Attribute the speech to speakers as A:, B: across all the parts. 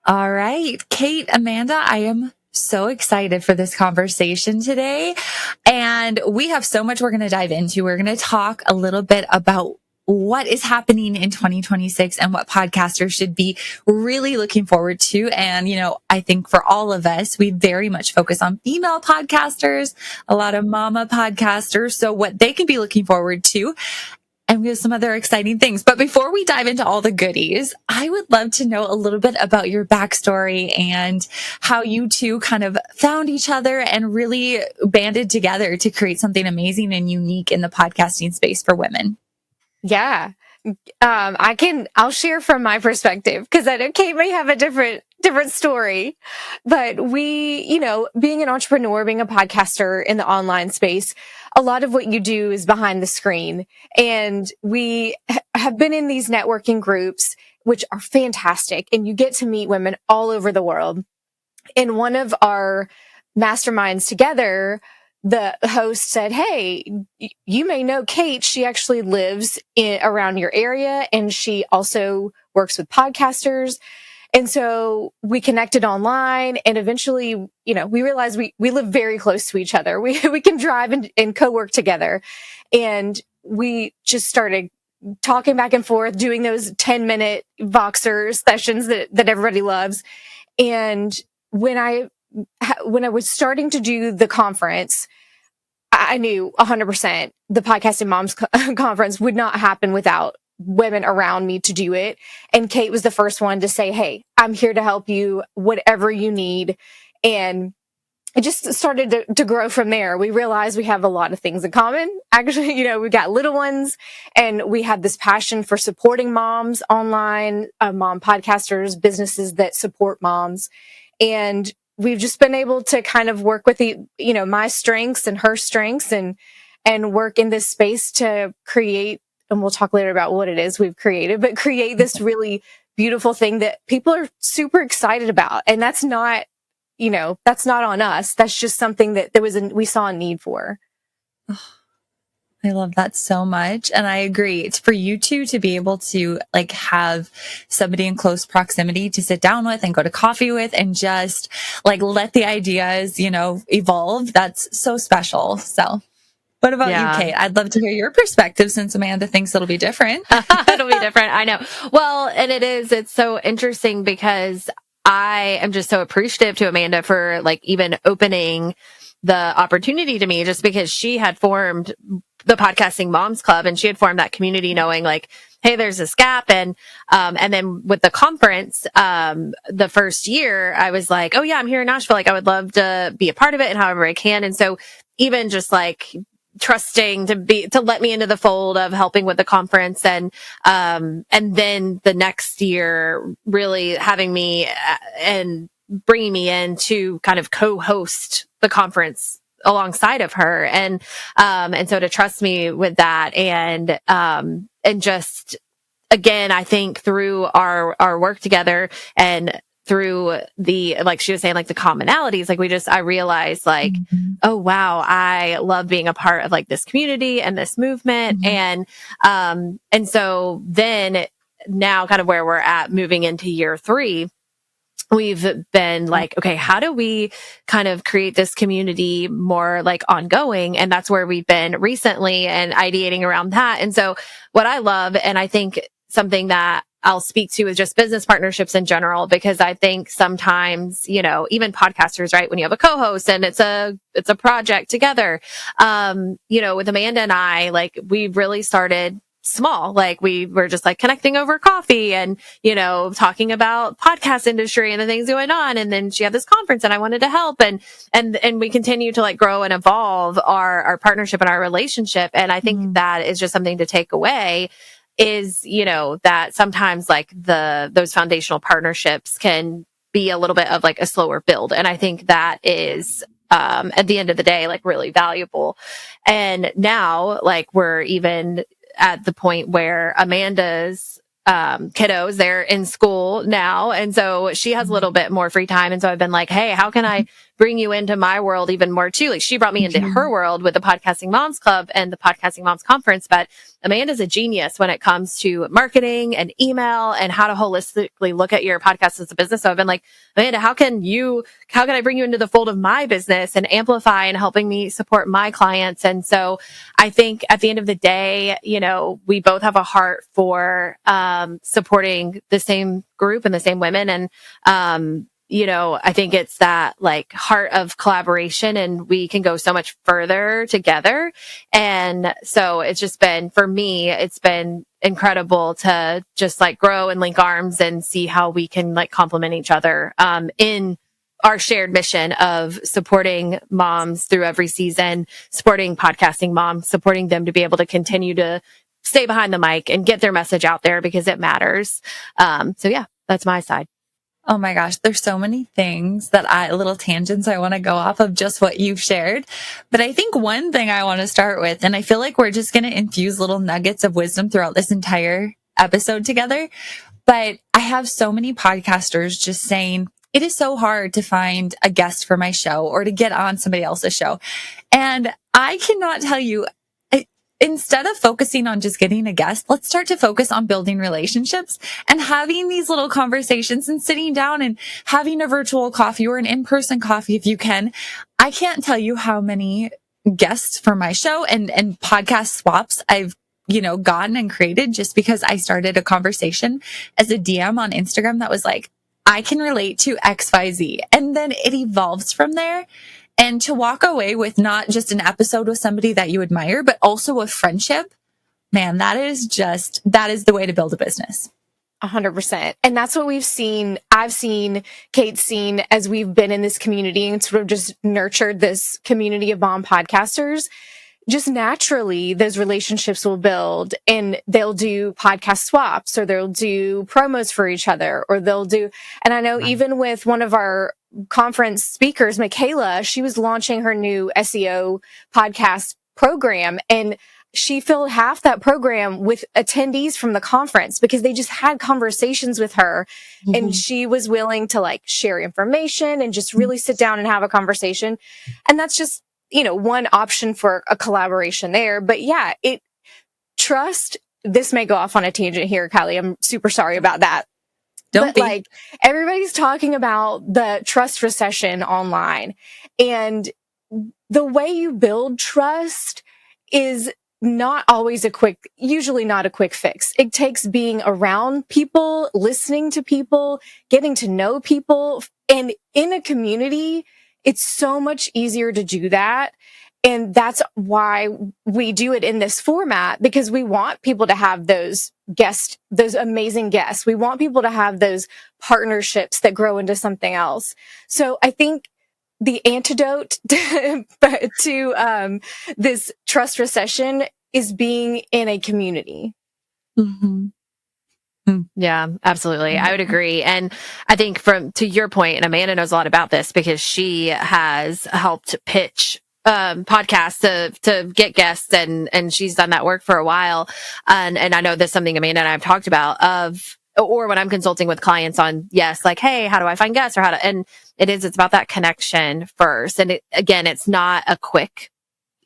A: All right, Cait, Amanda, I am so excited for this conversation today. And we have so much we're going to dive into. We're going to talk a little bit about what is happening in 2026 and what podcasters should be really looking forward to. And, I think for all of us, we very much focus on female podcasters, a lot of mama podcasters. So what they can be looking forward to. And we have some other exciting things. But before we dive into all the goodies, I would love to know a little bit about your backstory and how you two kind of found each other and really banded together to create something amazing and unique in the podcasting space for women.
B: Yeah. I'll share from my perspective because I know Cait may have a different story, but we, being an entrepreneur, being a podcaster in the online space, a lot of what you do is behind the screen. And we have been in these networking groups, which are fantastic. And you get to meet women all over the world. In one of our masterminds together, the host said, "Hey, you may know Cait. She actually lives around your area, and she also works with podcasters." And so we connected online, and eventually, we realized we live very close to each other. We can drive and co-work together. And we just started talking back and forth, doing those 10-minute Voxer sessions that everybody loves. And when I was starting to do the conference, I knew 100% the Podcasting Moms conference would not happen without women around me to do it. And Cait was the first one to say, "Hey, I'm here to help you, whatever you need." And it just started to grow from there. We realized we have a lot of things in common. Actually, we got little ones, and we have this passion for supporting moms online, mom podcasters, businesses that support moms. And we've just been able to kind of work with my strengths and her strengths and work in this space to create, and we'll talk later about what it is we've created, but create this really beautiful thing that people are super excited about. And that's not on us. That's just something that we saw a need for.
A: I love that so much. And I agree. It's for you two to be able to have somebody in close proximity to sit down with and go to coffee with and just let the ideas, evolve. That's so special. So what about you, Cait? I'd love to hear your perspective since Amanda thinks it'll be different.
C: It'll be different. I know. Well, and it's so interesting because I am just so appreciative to Amanda for even opening the opportunity to me, just because she had formed the Podcasting Moms Club and she had formed that community knowing hey, there's this gap. And then with the conference, the first year I was like, "Oh yeah, I'm here in Nashville. I would love to be a part of it and however I can." And so even just trusting to let me into the fold of helping with the conference. And then the next year really having me and bringing me in to kind of co-host the conference alongside of her. And so to trust me with that and just, again, I think through our work together and through the, she was saying, the commonalities, I realized oh, wow, I love being a part of this community and this movement. And so then now kind of where we're at moving into year 3, we've been okay, how do we kind of create this community more ongoing? And that's where we've been recently and ideating around that. And so what I love, and I think something that I'll speak to is just business partnerships in general, because I think sometimes, even podcasters, right? When you have a co-host and it's a project together, with Amanda and I, we really started small. We were just connecting over coffee and, talking about podcast industry and the things going on. And then she had this conference and I wanted to help and we continue to grow and evolve our partnership and our relationship. And I think that is just something to take away is, that sometimes those foundational partnerships can be a little bit of a slower build. And I think that is, at the end of the day, really valuable. And now, we're even at the point where Amanda's kiddos, they're in school now. And so she has a little bit more free time. And so I've been hey, how can I bring you into my world even more too. Like she brought me into her world with the Podcasting Moms Club and the Podcasting Moms Conference. But Amanda's a genius when it comes to marketing and email and how to holistically look at your podcast as a business. So I've been like, Amanda, how can I bring you into the fold of my business and amplify and helping me support my clients? And so I think at the end of the day, you know, we both have a heart for supporting the same group and the same women. And, you know, I think it's that like heart of collaboration and we can go so much further together. And so it's just been, for me, it's been incredible to just like grow and link arms and see how we can like complement each other, in our shared mission of supporting moms through every season, supporting podcasting moms, supporting them to be able to continue to stay behind the mic and get their message out there because it matters. So yeah, that's my side.
A: Oh my gosh, there's so many things little tangents I want to go off of just what you've shared. But I think one thing I want to start with, and I feel like we're just going to infuse little nuggets of wisdom throughout this entire episode together. But I have so many podcasters just saying, it is so hard to find a guest for my show or to get on somebody else's show. And I cannot tell you, instead of focusing on just getting a guest, let's start to focus on building relationships and having these little conversations and sitting down and having a virtual coffee or an in-person coffee if you can. I can't tell you how many guests for my show and podcast swaps I've, you know, gotten and created just because I started a conversation as a DM on Instagram that was like, I can relate to XYZ. And then it evolves from there. And to walk away with not just an episode with somebody that you admire, but also a friendship, man, that is the way to build a business.
B: 100%. And that's what we've seen. I've seen, Cait's seen as we've been in this community and sort of just nurtured this community of mom podcasters. Just naturally, those relationships will build and they'll do podcast swaps or they'll do promos for each other or and I know even with one of our conference speakers, Michaela, she was launching her new SEO podcast program and she filled half that program with attendees from the conference because they just had conversations with her and she was willing to like share information and just really sit down and have a conversation. And that's just, you know, one option for a collaboration there. But yeah, trust, this may go off on a tangent here, Kylie. I'm super sorry about that.
A: Don't be.
B: Like everybody's talking about the trust recession online and the way you build trust is not always usually not a quick fix. It takes being around people, listening to people, getting to know people. And in a community, it's so much easier to do that. And that's why we do it in this format, because we want people to have those amazing guests. We want people to have those partnerships that grow into something else. So I think the antidote to this trust recession is being in a community.
C: Yeah, absolutely. I would agree. And I think to your point, and Amanda knows a lot about this because she has helped pitch podcasts to get guests and she's done that work for a while. And I know this is something Amanda and I have talked about or when I'm consulting with clients on, like, hey, how do I find guests and it's about that connection first. And it's not a quick,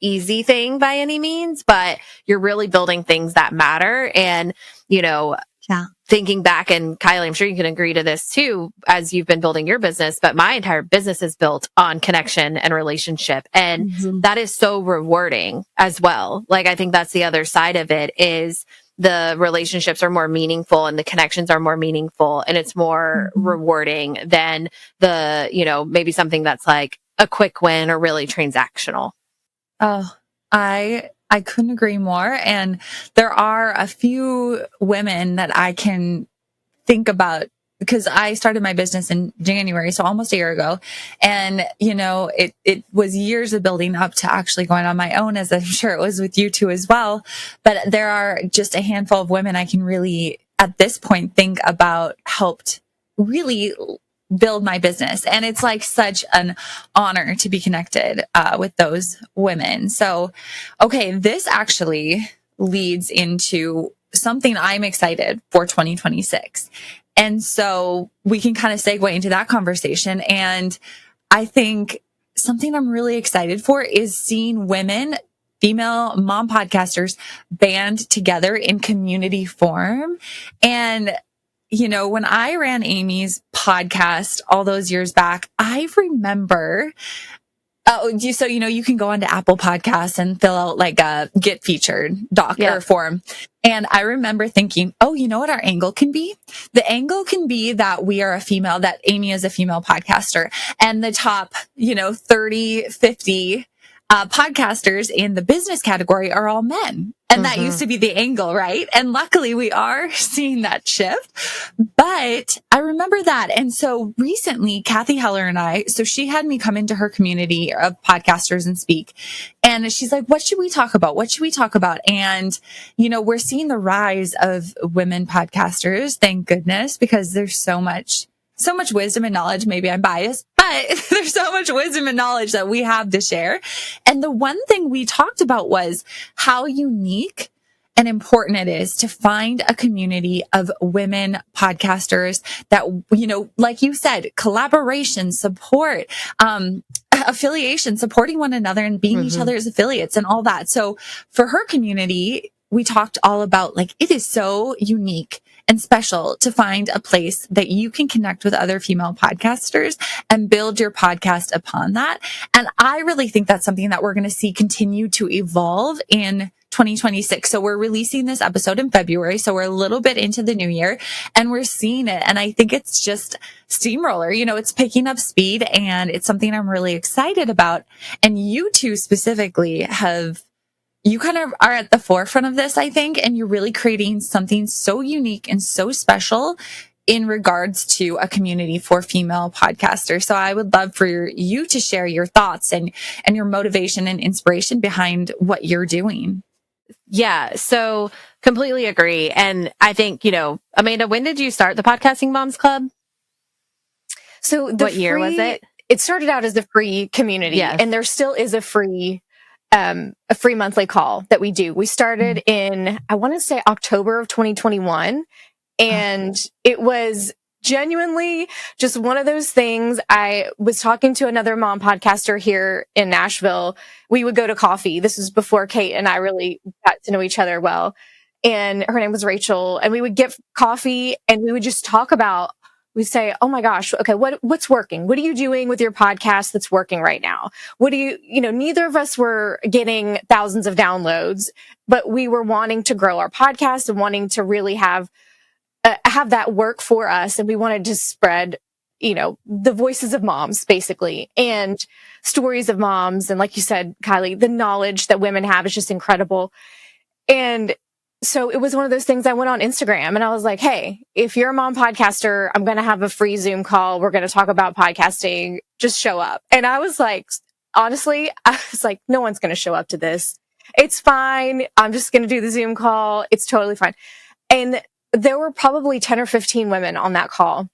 C: easy thing by any means, but you're really building things that matter. And, you know, thinking back, and Kylie, I'm sure you can agree to this too, as you've been building your business, but my entire business is built on connection and relationship. And that is so rewarding as well. Like, I think that's the other side of it is the relationships are more meaningful and the connections are more meaningful and it's more rewarding than the, you know, maybe something that's like a quick win or really transactional.
A: Oh, I couldn't agree more. And there are a few women that I can think about because I started my business in January, so almost a year ago. And, you know, it was years of building up to actually going on my own, as I'm sure it was with you too as well. But there are just a handful of women I can really, at this point, think about helped really build my business. And it's like such an honor to be connected with those women. So, okay, this actually leads into something I'm excited for 2026. And so we can kind of segue into that conversation. And I think something I'm really excited for is seeing women, female mom podcasters band together in community form. And, you know, when I ran Amy's podcast all those years back, I remember so, you know, you can go onto Apple Podcasts and fill out like a get featured doc or form. And I remember thinking, oh, you know what our angle can be? The angle can be that we are a female, that Amy is a female podcaster, and the top, you know, 30, 50 podcasters in the business category are all men. And that used to be the angle, right? And luckily we are seeing that shift. But I remember that. And so recently, Kathy Heller and I, so she had me come into her community of podcasters and speak. And she's like, what should we talk about? What should we talk about? And, you know, we're seeing the rise of women podcasters. Thank goodness, because there's so much wisdom and knowledge. Maybe I'm biased, but there's so much wisdom and knowledge that we have to share. And the one thing we talked about was how unique and important it is to find a community of women podcasters that, you know, like you said, collaboration, support, affiliation, supporting one another and being each other's affiliates and all that. So for her community, we talked all about like, it is so unique and special to find a place that you can connect with other female podcasters and build your podcast upon that. And I really think that's something that we're going to see continue to evolve in 2026. So we're releasing this episode in February. So we're a little bit into the new year and we're seeing it. And I think it's just steamroller, you know, it's picking up speed and it's something I'm really excited about. And you two specifically you kind of are at the forefront of this, I think, and you're really creating something so unique and so special in regards to a community for female podcasters. So I would love for you to share your thoughts and your motivation and inspiration behind what you're doing.
C: Yeah, so completely agree. And I think, you know, Amanda, when did you start the Podcasting Moms Club?
B: So
C: what year was it?
B: It started out as the free community, and there still is a free monthly call that we do. We started in, I want to say October of 2021. And it was genuinely just one of those things. I was talking to another mom podcaster here in Nashville. We would go to coffee. This was before Cait and I really got to know each other well. And her name was Rachel. And we would get coffee and we would just talk about, we say, oh my gosh, okay, what's working? What are you doing with your podcast that's working right now? Neither of us were getting thousands of downloads, but we were wanting to grow our podcast and wanting to really have that work for us. And we wanted to spread, you know, the voices of moms basically and stories of moms. And like you said, Kylie, the knowledge that women have is just incredible. And so it was one of those things. I went on Instagram and I was like, hey, if you're a mom podcaster, I'm going to have a free Zoom call. We're going to talk about podcasting. Just show up. And I was like, honestly, no one's going to show up to this. It's fine. I'm just going to do the Zoom call. It's totally fine. And there were probably 10 or 15 women on that call.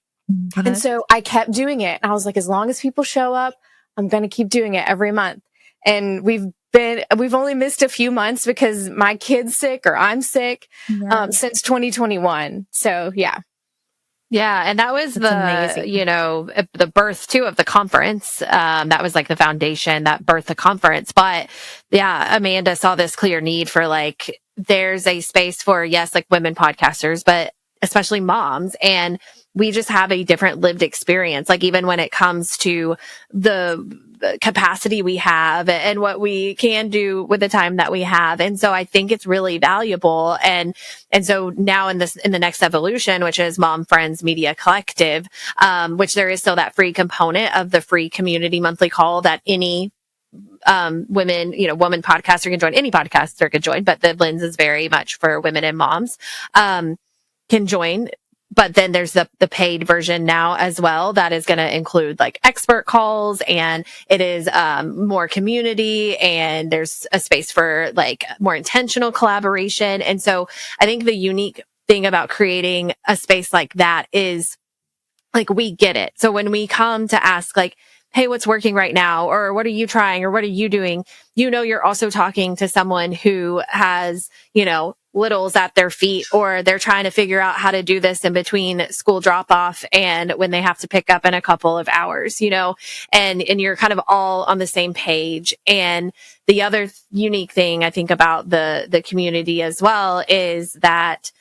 B: And so I kept doing it. And I was like, as long as people show up, I'm going to keep doing it every month. And we've only missed a few months because my kid's sick or I'm sick, since 2021. So yeah.
C: Yeah. And that was the birth too of the conference. That was like the foundation that birthed the conference. But yeah, Amanda saw this clear need for like, there's a space for, yes, like women podcasters, but especially moms. And we just have a different lived experience. Like even when it comes to the capacity we have and what we can do with the time that we have. And so I think it's really valuable. And so now in the next evolution, which is Mom Friends Media Collective, which there is still that free component of the free community monthly call that any woman podcaster can join. Any podcaster could join, but the lens is very much for women and moms, can join. But then there's the paid version now as well that is going to include like expert calls and it is more community and there's a space for like more intentional collaboration. And so I think the unique thing about creating a space like that is like we get it. So when we come to ask like, hey, what's working right now? Or what are you trying? Or what are you doing? You know, you're also talking to someone who has, you know, littles at their feet, or they're trying to figure out how to do this in between school drop off and when they have to pick up in a couple of hours, and you're kind of all on the same page. And the other unique thing I think about the community as well is that,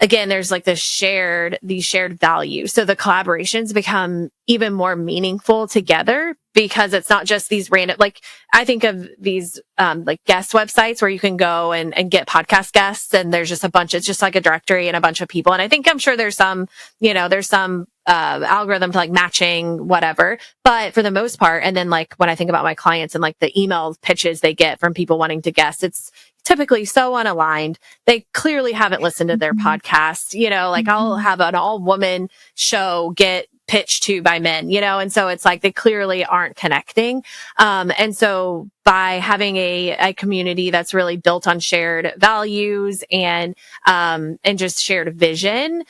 C: again, there's like these shared values. So the collaborations become even more meaningful together, because it's not just these random, like I think of these, like guest websites where you can go and get podcast guests, and there's just it's just like a directory and a bunch of people. And I'm sure there's some, algorithm to like matching whatever, but for the most part, and then like when I think about my clients and like the email pitches they get from people wanting to guest, it's typically so unaligned. They clearly haven't listened to their podcast. Like I'll have an all woman show get pitched to by men, and so it's like they clearly aren't connecting. And so by having a community that's really built on shared values and just shared vision,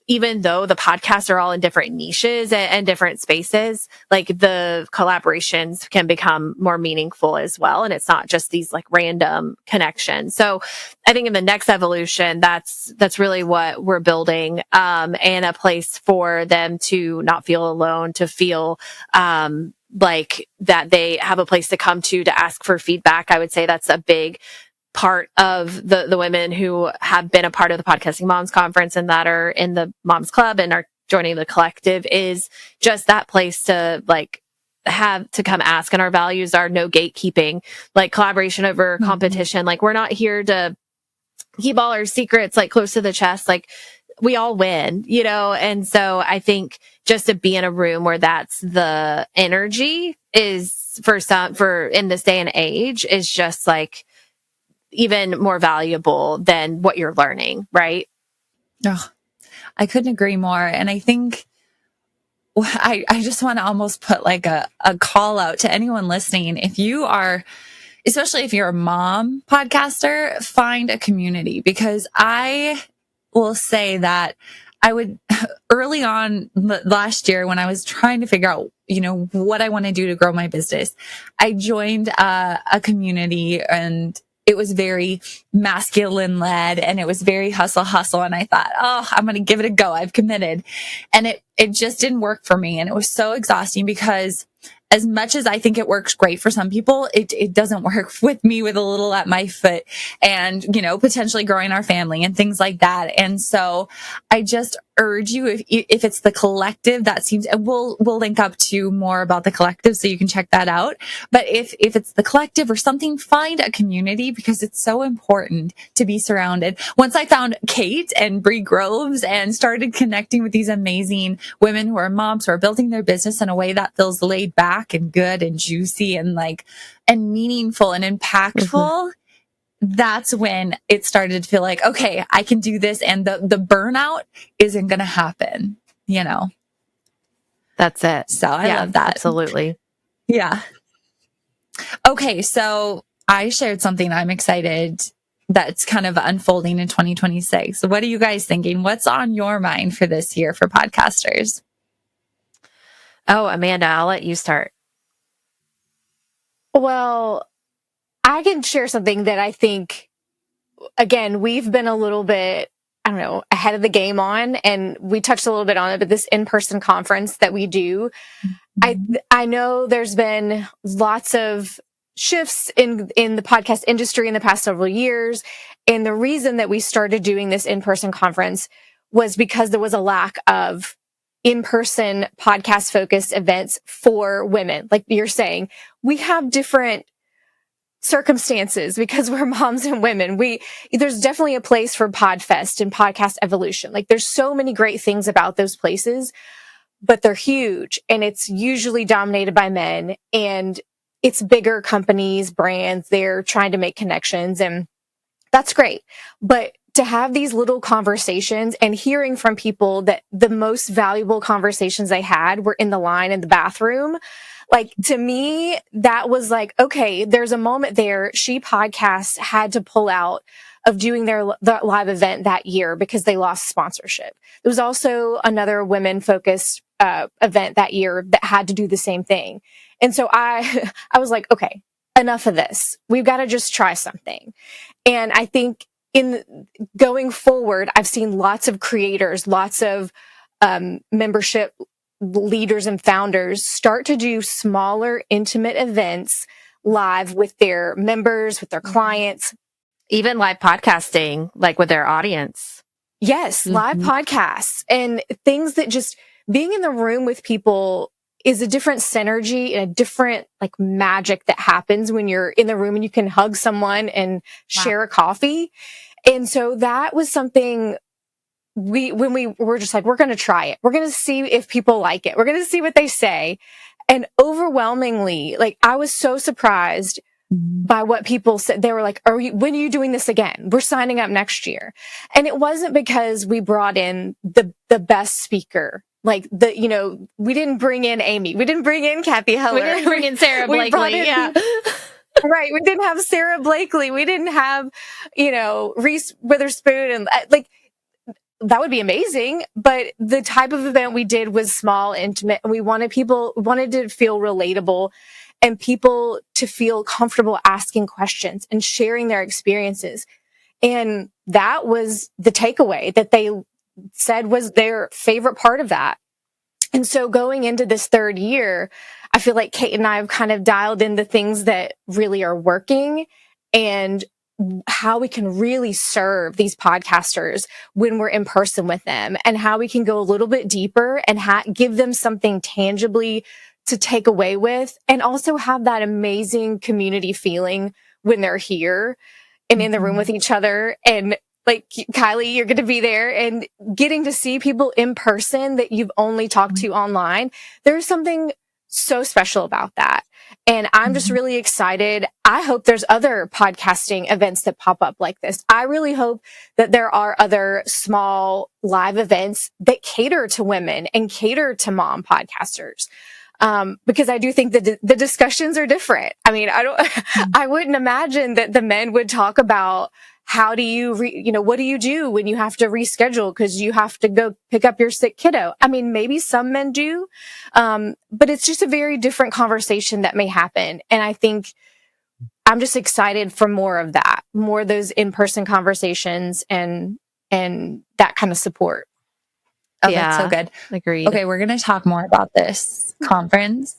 C: even though the podcasts are all in different niches and different spaces, like the collaborations can become more meaningful as well. And it's not just these like random connections. So I think in the next evolution, that's really what we're building, and a place for them to not feel alone, to feel, like that they have a place to come to ask for feedback. I would say that's a big part of the women who have been a part of the Podcasting Moms Conference and that are in the Moms Club and are joining the collective, is just that place to like have to come ask. And our values are no gatekeeping, like collaboration over competition. Like we're not here to keep all our secrets like close to the chest. Like we all win, And so I think just to be in a room where that's the energy is for in this day and age is just like even more valuable than what you're learning. Right.
A: Oh, I couldn't agree more. And I think I just want to almost put like a call out to anyone listening. If you are, especially if you're a mom podcaster, find a community, because I will say that I would early on last year when I was trying to figure out, what I want to do to grow my business, I joined a community, and it was very masculine led, and it was very hustle. And I thought, oh, I'm going to give it a go. I've committed. And it just didn't work for me. And it was so exhausting, because as much as I think it works great for some people, it doesn't work with me, with a little at my foot, and, potentially growing our family and things like that. And so I just urge you, if it's the collective, that seems, and we'll link up to more about the collective so you can check that out. But if it's the collective or something, find a community, because it's so important to be surrounded. Once I found Cait and Bree Groves and started connecting with these amazing women who are moms, who are building their business in a way that feels laid back and good and juicy and and meaningful and impactful, that's when it started to feel like, okay, I can do this, and the burnout isn't going to happen,
C: That's it.
A: So I love that.
C: Absolutely.
A: Yeah. Okay. So I shared something I'm excited that's kind of unfolding in 2026. So what are you guys thinking? What's on your mind for this year for podcasters?
C: Oh, Amanda, I'll let you start.
B: Well, I can share something that I think, again, we've been a little bit, I don't know, ahead of the game on, and we touched a little bit on it, but this in-person conference that we do, I know there's been lots of shifts in the podcast industry in the past several years. And the reason that we started doing this in-person conference was because there was a lack of in-person podcast focused events for women. Like you're saying, we have different circumstances because we're moms and women. There's definitely a place for Podfest and podcast evolution. Like there's so many great things about those places, but they're huge, and it's usually dominated by men, and it's bigger companies, brands, they're trying to make connections, and that's great. But to have these little conversations and hearing from people that the most valuable conversations they had were in the line in the bathroom, like to me, that was like, okay, there's a moment there. She Podcasts had to pull out of doing the live event that year because they lost sponsorship. There was also another women focused event that year that had to do the same thing. And so I was like, okay, enough of this. We've got to just try something. And I think in going forward, I've seen lots of creators, lots of membership leaders and founders start to do smaller, intimate events live with their members, with their clients.
C: Even live podcasting, like with their audience.
B: Yes, live podcasts and things that just being in the room with people is a different synergy and a different like magic that happens when you're in the room and you can hug someone and share a coffee. And so that was something when we were just like, we're going to try it. We're going to see if people like it. We're going to see what they say. And overwhelmingly, like I was so surprised by what people said. They were like, when are you doing this again? We're signing up next year. And it wasn't because we brought in the best speaker. Like we didn't bring in Amy. We didn't bring in Kathy Heller.
C: We didn't bring in Sarah Blakely.
B: Right. We didn't have Sarah Blakely. We didn't have, Reese Witherspoon and like, that would be amazing. But the type of event we did was small, intimate, and we wanted to feel relatable and people to feel comfortable asking questions and sharing their experiences. And that was the takeaway that they said was their favorite part of that. And so going into this third year, I feel like Cait and I have kind of dialed in the things that really are working and how we can really serve these podcasters when we're in person with them, and how we can go a little bit deeper and give them something tangibly to take away with, and also have that amazing community feeling when they're here and in the room with each other. And like Kylie, you're going to be there and getting to see people in person that you've only talked to online. There's something so special about that. And I'm just really excited. I hope there's other podcasting events that pop up like this. I really hope that there are other small live events that cater to women and cater to mom podcasters. Because I do think that the discussions are different. I mean, I wouldn't imagine that the men would talk about how do you, what do you do when you have to reschedule because you have to go pick up your sick kiddo? I mean, maybe some men do. But it's just a very different conversation that may happen. And I think I'm just excited for more of that, more of those in-person conversations and that kind of support.
A: Oh, that's so good.
C: Agreed.
A: Okay, we're going to talk more about this conference.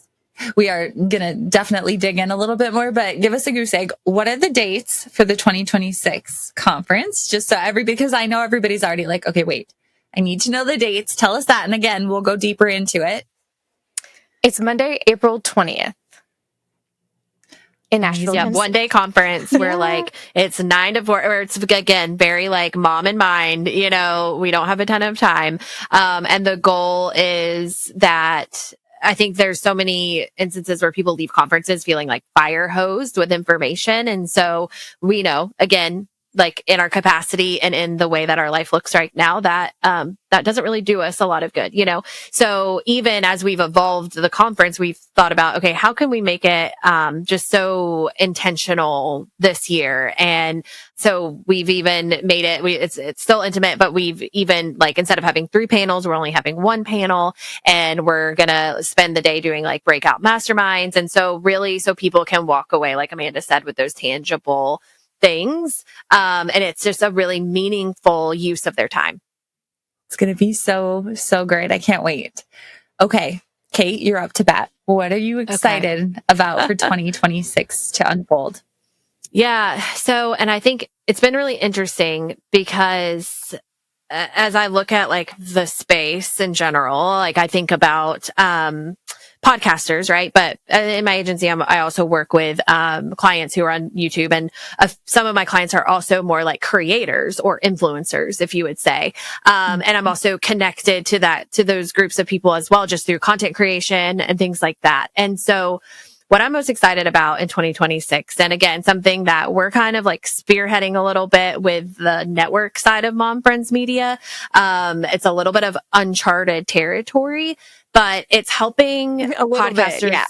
A: We are going to definitely dig in a little bit more, but give us a goose egg. What are the dates for the 2026 conference? Just so because I know everybody's already like, okay, wait, I need to know the dates. Tell us that. And again, we'll go deeper into it.
B: It's Monday, April 20th. In Nashville.
C: Yeah, one-day conference where like it's 9 to 4, or it's again very like mom in mind. We don't have a ton of time, and the goal is that I think there's so many instances where people leave conferences feeling like fire hosed with information, and so we know again, like in our capacity and in the way that our life looks right now, that that doesn't really do us a lot of good, So even as we've evolved the conference, we've thought about, okay, how can we make it just so intentional this year? And so we've even made it, it's still intimate, but we've even like, instead of having 3 panels, we're only having 1 panel, and we're going to spend the day doing like breakout masterminds. And so really, so people can walk away, like Amanda said, with those tangible things. And it's just a really meaningful use of their time.
A: It's going to be so, so great. I can't wait. Okay. Cait, you're up to bat. What are you excited about for 2026 to unfold?
C: Yeah. So, and I think it's been really interesting because as I look at like the space in general, like I think about, podcasters, right? But in my agency, I also work with clients who are on YouTube, and some of my clients are also more like creators or influencers, if you would say. And I'm also connected to those groups of people as well, just through content creation and things like that. And so what I'm most excited about in 2026, and again, something that we're kind of like spearheading a little bit with the network side of Mom Friends Media. It's a little bit of uncharted territory, but it's helping podcasters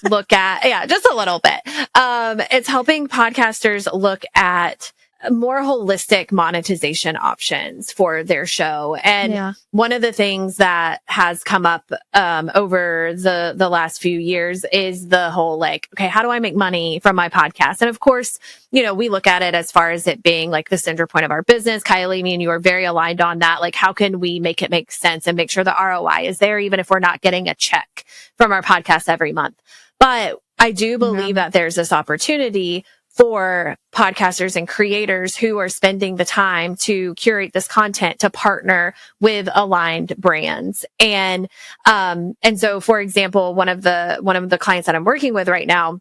C: look at, just a little bit. It's helping podcasters look at more holistic monetization options for their show. And one of the things that has come up over the last few years is the whole like, okay, how do I make money from my podcast? And of course, you know, we look at it as far as it being like the center point of our business. Kylie, me and you are very aligned on that. Like, how can we make it make sense and make sure the ROI is there, even if we're not getting a check from our podcast every month? But I do believe that there's this opportunity for podcasters and creators who are spending the time to curate this content to partner with aligned brands. And so, for example, one of the clients that I'm working with right now,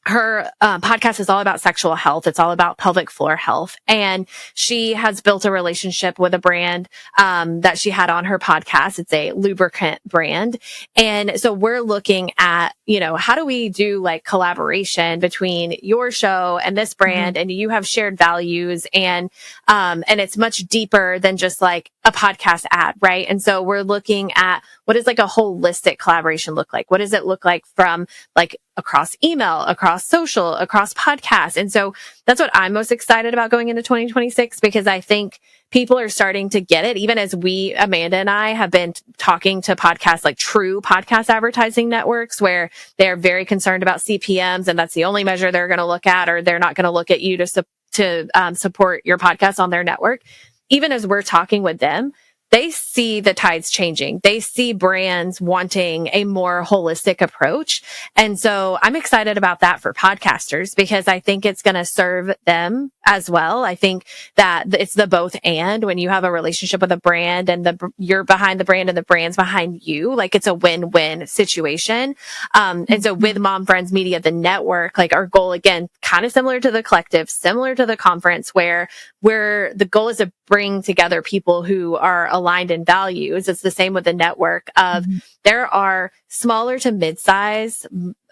C: her podcast is all about sexual health. It's all about pelvic floor health. And she has built a relationship with a brand that she had on her podcast. It's a lubricant brand. And so we're looking at, you know, how do we do like collaboration between your show and this brand? And you have shared values, and it's much deeper than just like a podcast ad, right? And so we're looking at what does like a holistic collaboration look like? What does it look like from like across email, across social, across podcasts? And so that's what I'm most excited about going into 2026, because I think people are starting to get it, even as we, Amanda and I, have been talking to podcasts, like true podcast advertising networks, where they're very concerned about CPMs, and that's the only measure they're going to look at, or they're not going to look at you to support your podcast on their network. Even as we're talking with them, they see the tides changing. They see brands wanting a more holistic approach. And so I'm excited about that for podcasters, because I think it's going to serve them as well. I think that it's the both and. When you have a relationship with a brand and you're behind the brand and the brand's behind you, like it's a win-win situation. And so with Mom Friends Media, the network, like our goal, again, kind of similar to the collective, similar to the conference, where the goal is to bring together people who are aligned in values. It's the same with the network of there are smaller to mid-size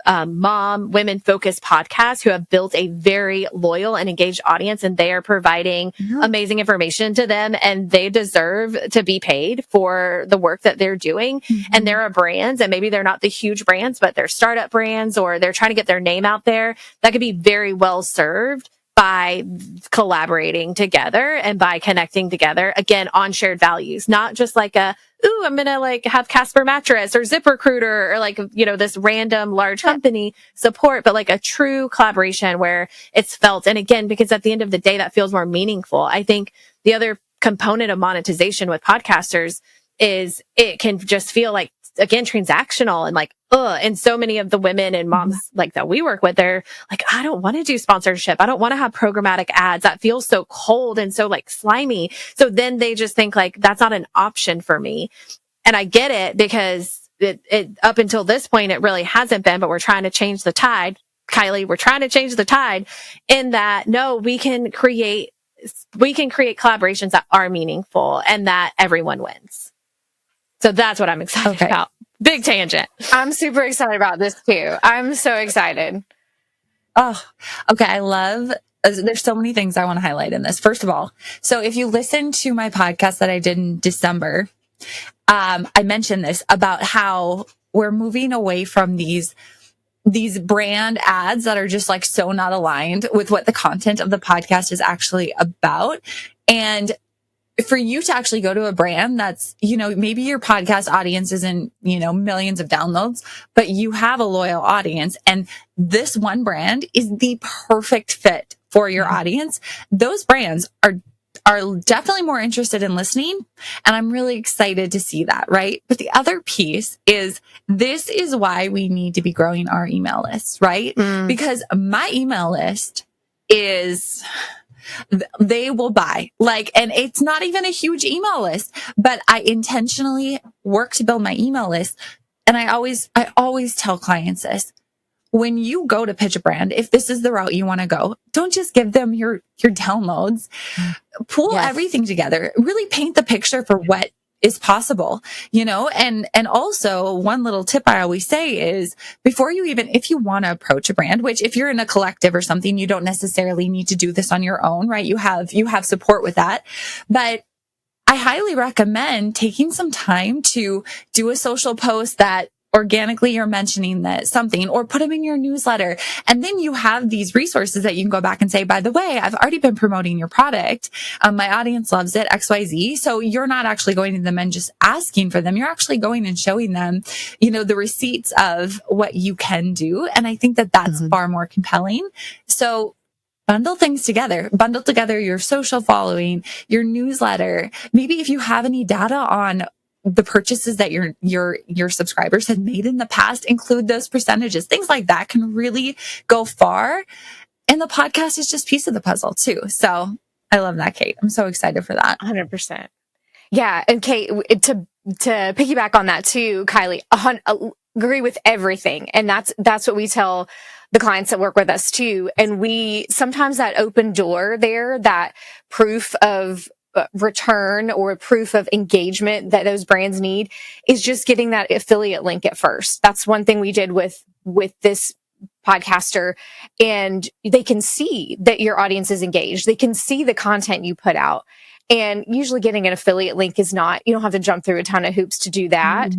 C: women focused podcasts who have built a very loyal and engaged audience, and they are providing amazing information to them, and they deserve to be paid for the work that they're doing. And there are brands, and maybe they're not the huge brands, but they're startup brands, or they're trying to get their name out there, that could be very well served by collaborating together and by connecting together, again, on shared values, not just like ooh, I'm going to like have Casper Mattress or ZipRecruiter or like, you know, this random large company support, but like a true collaboration where it's felt. And again, because at the end of the day, that feels more meaningful. I think the other component of monetization with podcasters is it can just feel like, again, transactional and like, and so many of the women and moms like that we work with, they're like, I don't want to do sponsorship. I don't want to have programmatic ads. That feels so cold and so like slimy. So then they just think like, that's not an option for me. And I get it, because it up until this point, it really hasn't been, but we're trying to change the tide. Kylie, we're trying to change the tide in that, no, we can create collaborations that are meaningful and that everyone wins. So that's what I'm excited about. Big tangent.
B: I'm super excited about this too. I'm so excited.
A: Oh, okay. There's so many things I want to highlight in this. First of all, so if you listen to my podcast that I did in December, I mentioned this about how we're moving away from these brand ads that are just like so not aligned with what the content of the podcast is actually about. And for you to actually go to a brand that's, you know, maybe your podcast audience isn't, you know, millions of downloads, but you have a loyal audience, and this one brand is the perfect fit for your audience. Those brands are definitely more interested in listening. And I'm really excited to see that. Right. But the other piece is, this is why we need to be growing our email lists, right? Because my email list is, they will buy and it's not even a huge email list, but I intentionally work to build my email list. And I always tell clients this: when you go to pitch a brand, if this is the route you want to go, don't just give them your downloads, pull everything together, really paint the picture for what is possible, you know? And also one little tip I always say is, before you if you want to approach a brand, which if you're in a collective or something, you don't necessarily need to do this on your own, right? You have support with that. But I highly recommend taking some time to do a social post that organically you're mentioning that something, or put them in your newsletter. And then you have these resources that you can go back and say, by the way, I've already been promoting your product. My audience loves it, XYZ. So you're not actually going to them and just asking for them. You're actually going and showing them, the receipts of what you can do. And I think that that's far more compelling. So bundle things together, bundle together your social following, your newsletter. Maybe if you have any data on the purchases that your subscribers had made in the past, include those percentages. Things like that can really go far. And the podcast is just a piece of the puzzle too. So I love that, Cait. I'm so excited for that.
B: 100%. Yeah. And Cait, to piggyback on that too, Kylie, agree with everything. And that's what we tell the clients that work with us too. And we sometimes that open door there, that proof of return or proof of engagement that those brands need is just getting that affiliate link at first. That's one thing we did with this podcaster, and they can see that your audience is engaged. They can see the content you put out. And usually getting an affiliate link is not, you don't have to jump through a ton of hoops to do that.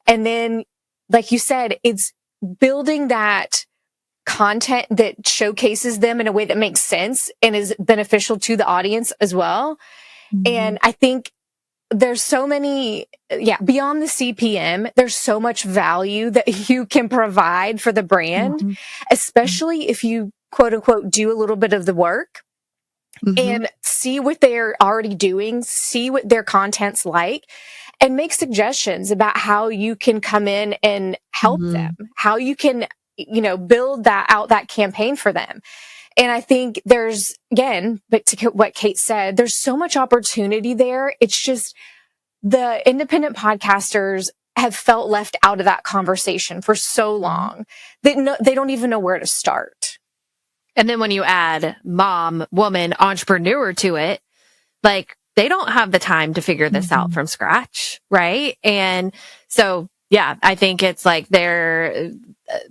B: And then, like you said, it's building that content that showcases them in a way that makes sense and is beneficial to the audience as well. And I think there's so many, beyond the CPM, there's so much value that you can provide for the brand, especially if you quote unquote do a little bit of the work and see what they're already doing, see what their content's like, and make suggestions about how you can come in and help them, how you can, build that campaign for them. And I think there's, again, but to what Cait said, there's so much opportunity there. It's just the independent podcasters have felt left out of that conversation for so long that they don't even know where to start.
C: And then when you add mom, woman, entrepreneur to it, like they don't have the time to figure this out from scratch. Right. And so, yeah, I think it's like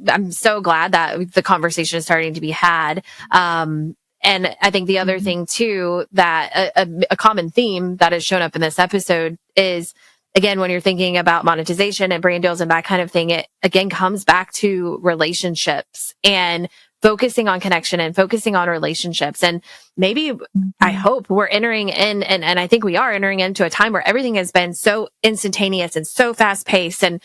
C: I'm so glad that the conversation is starting to be had. And I think the other thing too, that a common theme that has shown up in this episode is, again, when you're thinking about monetization and brand deals and that kind of thing, it again comes back to relationships and focusing on connection and focusing on relationships. And maybe I hope we're entering in, and I think we are entering into a time where everything has been so instantaneous and so fast paced and,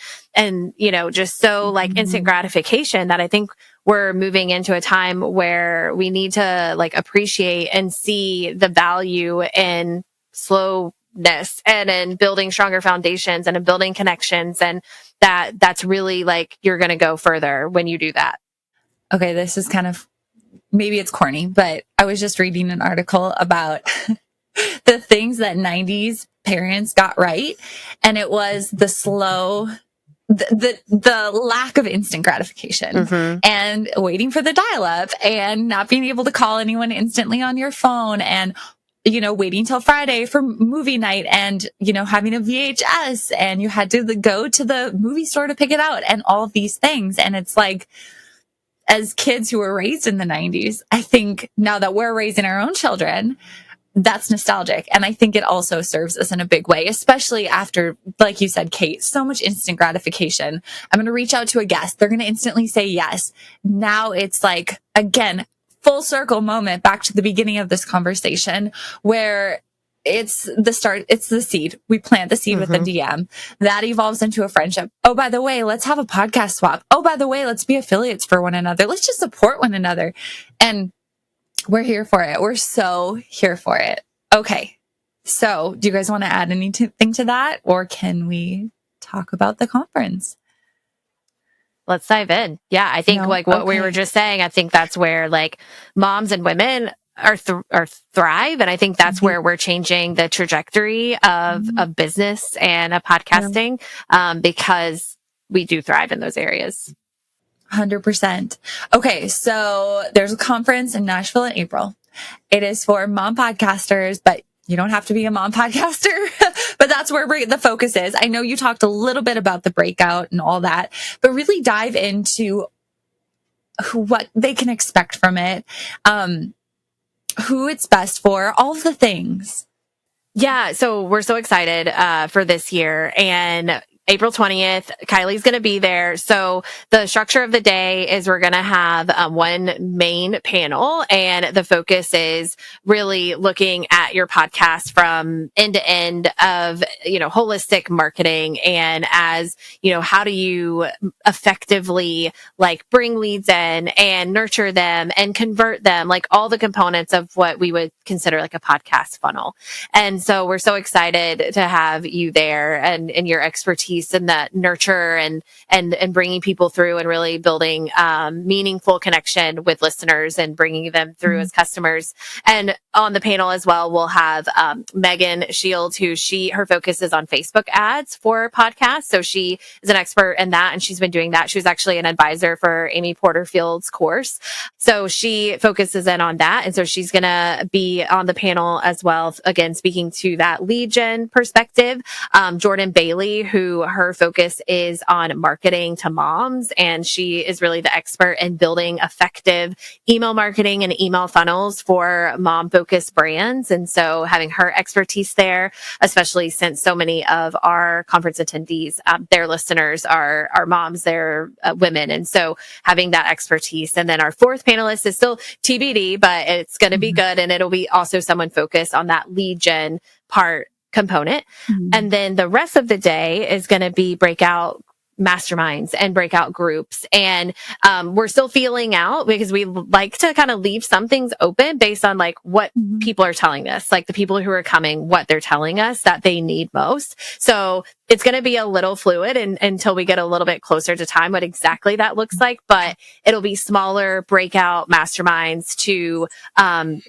C: just so like instant gratification that I think we're moving into a time where we need to like appreciate and see the value in slowness and in building stronger foundations and in building connections. And that's really like, you're going to go further when you do that.
A: Okay, this is kind of, maybe it's corny, but I was just reading an article about the things that 90s parents got right. And it was the lack of instant gratification and waiting for the dial up and not being able to call anyone instantly on your phone and, waiting till Friday for movie night and, having a VHS and you had to go to the movie store to pick it out and all of these things. And it's like, as kids who were raised in the 90s, I think now that we're raising our own children, that's nostalgic. And I think it also serves us in a big way, especially after, like you said, Cait, so much instant gratification. I'm going to reach out to a guest. They're going to instantly say yes. Now it's like, again, full circle moment back to the beginning of this conversation where it's the start. It's the seed. We plant the seed with a DM that evolves into a friendship. Oh, by the way, let's have a podcast swap. Oh, by the way, let's be affiliates for one another. Let's just support one another. And we're here for it. We're so here for it. Okay. So do you guys want to add anything to that, or can we talk about the conference?
C: Let's dive in. Yeah. I think what we were just saying, I think that's where like moms and women are thrive. And I think that's where we're changing the trajectory of business and of podcasting, because we do thrive in those areas.
A: 100%. Okay. So there's a conference in Nashville in April. It is for mom podcasters, but you don't have to be a mom podcaster, but that's where the focus is. I know you talked a little bit about the breakout and all that, but really dive into what they can expect from it. Who it's best for, all of the things.
C: Yeah. So we're so excited, for this year. And April 20th. Kylie's going to be there. So the structure of the day is we're going to have one main panel, and the focus is really looking at your podcast from end to end of, holistic marketing. And as, how do you effectively like bring leads in and nurture them and convert them, like all the components of what we would consider like a podcast funnel. And so we're so excited to have you there and your expertise in that nurture and bringing people through and really building meaningful connection with listeners and bringing them through as customers. And on the panel as well, we'll have Megan Shields, who her focus is on Facebook ads for podcasts. So she is an expert in that, and she's been doing that. She was actually an advisor for Amy Porterfield's course. So she focuses in on that. And so she's going to be on the panel as well, again, speaking to that lead gen perspective. Jordan Bailey, who her focus is on marketing to moms, and she is really the expert in building effective email marketing and email funnels for mom-focused brands. And so having her expertise there, especially since so many of our conference attendees, their listeners are moms, they're women. And so having that expertise. And then our fourth panelist is still TBD, but it's going to be good. And it'll be also someone focused on that lead gen part component. And then the rest of the day is going to be breakout masterminds and breakout groups. And we're still feeling out, because we like to kind of leave some things open based on like what people are telling us, like the people who are coming, what they're telling us that they need most. So it's going to be a little fluid until we get a little bit closer to time, what exactly that looks like. But it'll be smaller breakout masterminds to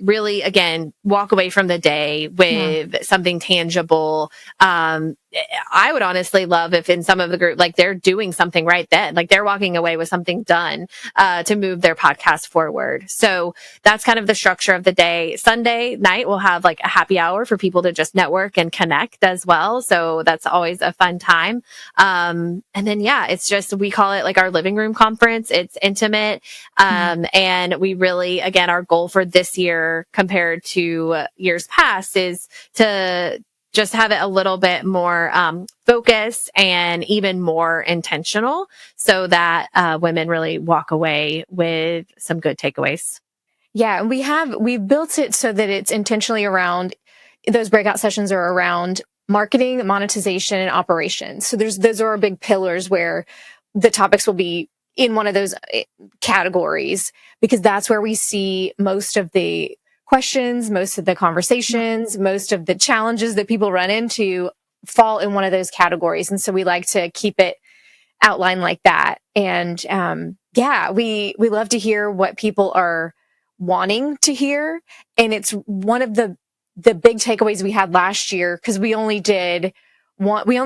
C: really, again, walk away from the day with something tangible. I would honestly love if in some of the group, like they're doing something right then, like they're walking away with something done to move their podcast forward. So that's kind of the structure of the day. Sunday night, we'll have like a happy hour for people to just network and connect as well. So that's always a fun time. And then, it's just, we call it like our living room conference. It's intimate. And we really, again, our goal for this year compared to years past is to just have it a little bit more focused and even more intentional, so that women really walk away with some good takeaways.
B: Yeah, we've built it so that it's intentionally around, those breakout sessions are around marketing, monetization, and operations. So those are our big pillars where the topics will be in one of those categories, because that's where we see most of the questions, most of the conversations, most of the challenges that people run into fall in one of those categories. And so we like to keep it outlined like that. And we love to hear what people are wanting to hear. And it's one of the big takeaways we had last year, because we only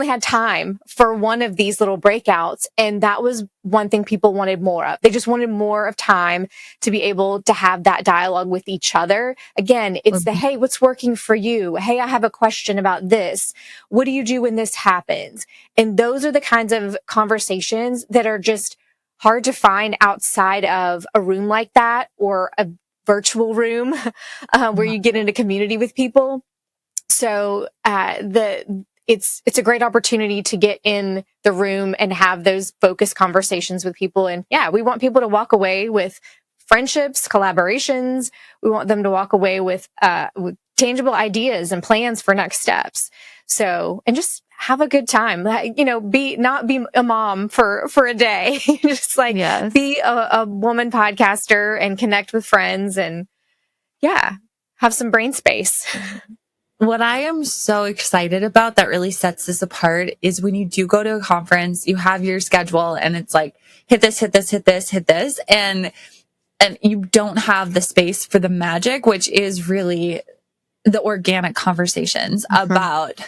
B: had time for one of these little breakouts. And that was one thing people wanted more of. They just wanted more of time to be able to have that dialogue with each other. Again, it's hey, what's working for you? Hey, I have a question about this. What do you do when this happens? And those are the kinds of conversations that are just hard to find outside of a room like that, or a virtual room where you get into community with people. So it's a great opportunity to get in the room and have those focused conversations with people. And we want people to walk away with friendships, collaborations. We want them to walk away with tangible ideas and plans for next steps. So, and just have a good time, not be a mom for a day, just like be a woman podcaster and connect with friends and have some brain space.
A: What I am so excited about that really sets this apart is when you do go to a conference, you have your schedule and it's like, hit this, hit this, hit this, hit this. And you don't have the space for the magic, which is really the organic conversations about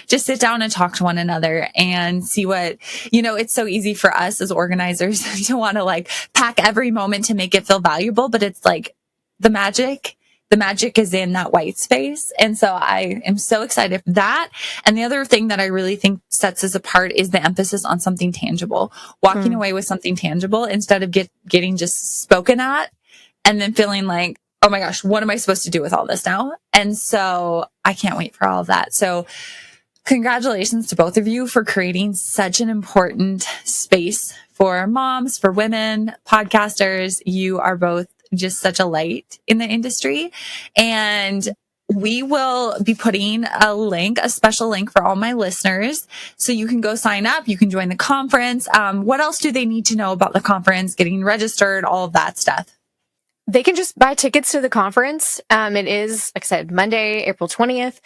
A: just sit down and talk to one another and see what, it's so easy for us as organizers to want to like pack every moment to make it feel valuable, but it's like the magic is in that white space. And so I am so excited for that. And the other thing that I really think sets us apart is the emphasis on something tangible, walking away with something tangible instead of getting just spoken at and then feeling like, oh my gosh, what am I supposed to do with all this now? And so I can't wait for all of that. So congratulations to both of you for creating such an important space for moms, for women, podcasters. You are both just such a light in the industry. And we will be putting a special link for all my listeners. So you can go sign up. You can join the conference. What else do they need to know about the conference, getting registered, all of that stuff?
B: They can just buy tickets to the conference. It is, like I said, Monday, April 20th.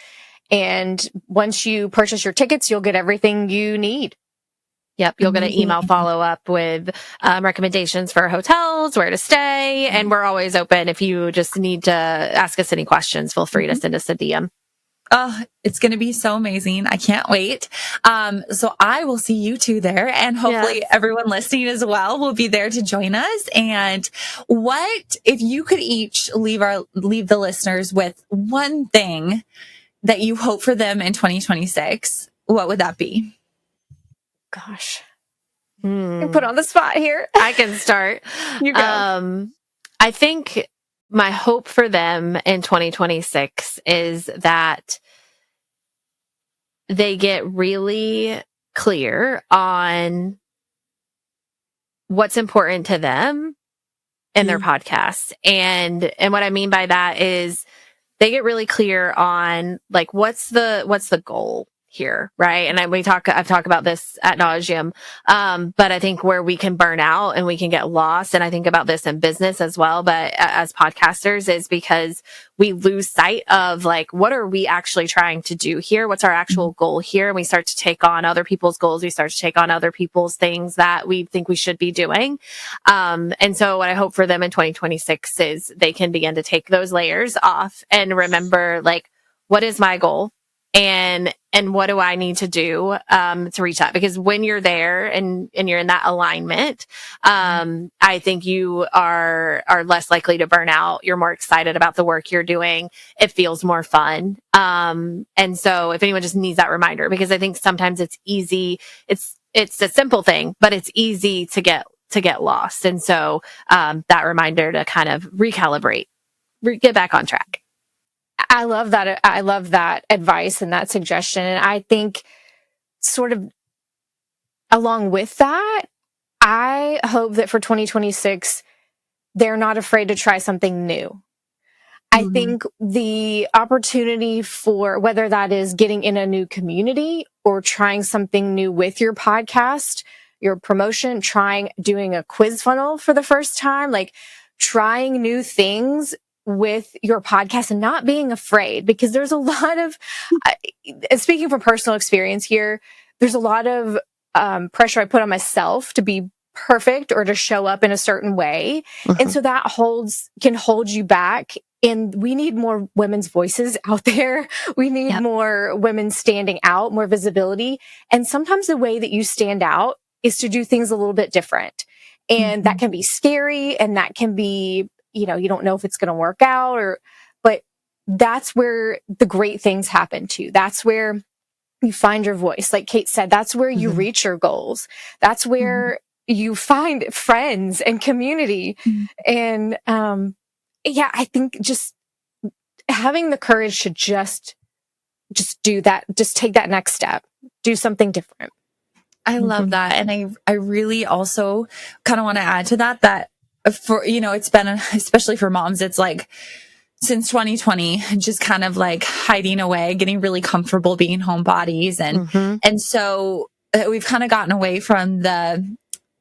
B: And once you purchase your tickets, you'll get everything you need.
C: Yep. You'll get an email follow up with recommendations for hotels, where to stay. And we're always open. If you just need to ask us any questions, feel free to send us a DM.
A: Oh, it's going to be so amazing. I can't wait. So I will see you two there, and hopefully everyone listening as well will be there to join us. And what, if you could each leave the listeners with one thing that you hope for them in 2026, what would that be?
B: Gosh, put on the spot here.
C: I can start.
B: You go.
C: I think my hope for them in 2026 is that they get really clear on what's important to them in their podcasts. And what I mean by that is they get really clear on like, what's the goal here, right? And I've talked about this ad nauseum. But I think where we can burn out and we can get lost, and I think about this in business as well, but as podcasters, is because we lose sight of like, what are we actually trying to do here? What's our actual goal here? And we start to take on other people's goals. We start to take on other people's things that we think we should be doing. And so what I hope for them in 2026 is they can begin to take those layers off and remember, like, what is my goal? And what do I need to do, to reach that? Because when you're there and you're in that alignment, I think you are less likely to burn out. You're more excited about the work you're doing. It feels more fun. And so if anyone just needs that reminder, because I think sometimes it's easy, it's a simple thing, but it's easy to get lost. And so, that reminder to kind of recalibrate, get back on track.
B: I love that. I love that advice and that suggestion. And I think sort of along with that, I hope that for 2026, they're not afraid to try something new. I think the opportunity for whether that is getting in a new community or trying something new with your podcast, your promotion, doing a quiz funnel for the first time, like trying new things with your podcast and not being afraid, because there's a lot of, speaking from personal experience here, there's a lot of pressure I put on myself to be perfect or to show up in a certain way. And so that can hold you back. And we need more women's voices out there. We need more women standing out, more visibility. And sometimes the way that you stand out is to do things a little bit different. And that can be scary, and that can be, you don't know if it's going to work out, but that's where the great things happen too. That's where you find your voice. Like Cait said, that's where you reach your goals. That's where you find friends and community. And, I think just having the courage to just do that, just take that next step, do something different.
A: I love that. And I really also kind of want to add to that for, it's been, especially for moms, it's like since 2020, just kind of like hiding away, getting really comfortable being homebodies. And so we've kind of gotten away from the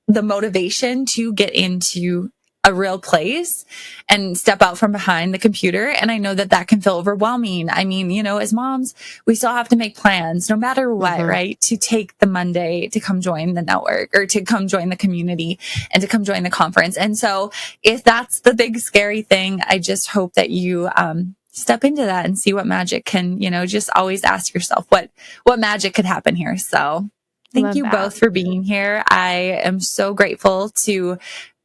A: motivation to get into a real place and step out from behind the computer. And I know that can feel overwhelming. I mean, as moms, we still have to make plans no matter what, right? To take the Monday to come join the network or to come join the community and to come join the conference. And so if that's the big scary thing, I just hope that you, step into that and see what magic can, just always ask yourself what magic could happen here. So thank you both for being here. I am so grateful to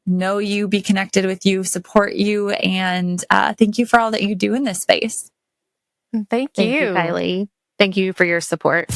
A: know you, be connected with you, support you, and thank you for all that you do in this space.
B: Thank you,
C: Kylie. Thank you for your support.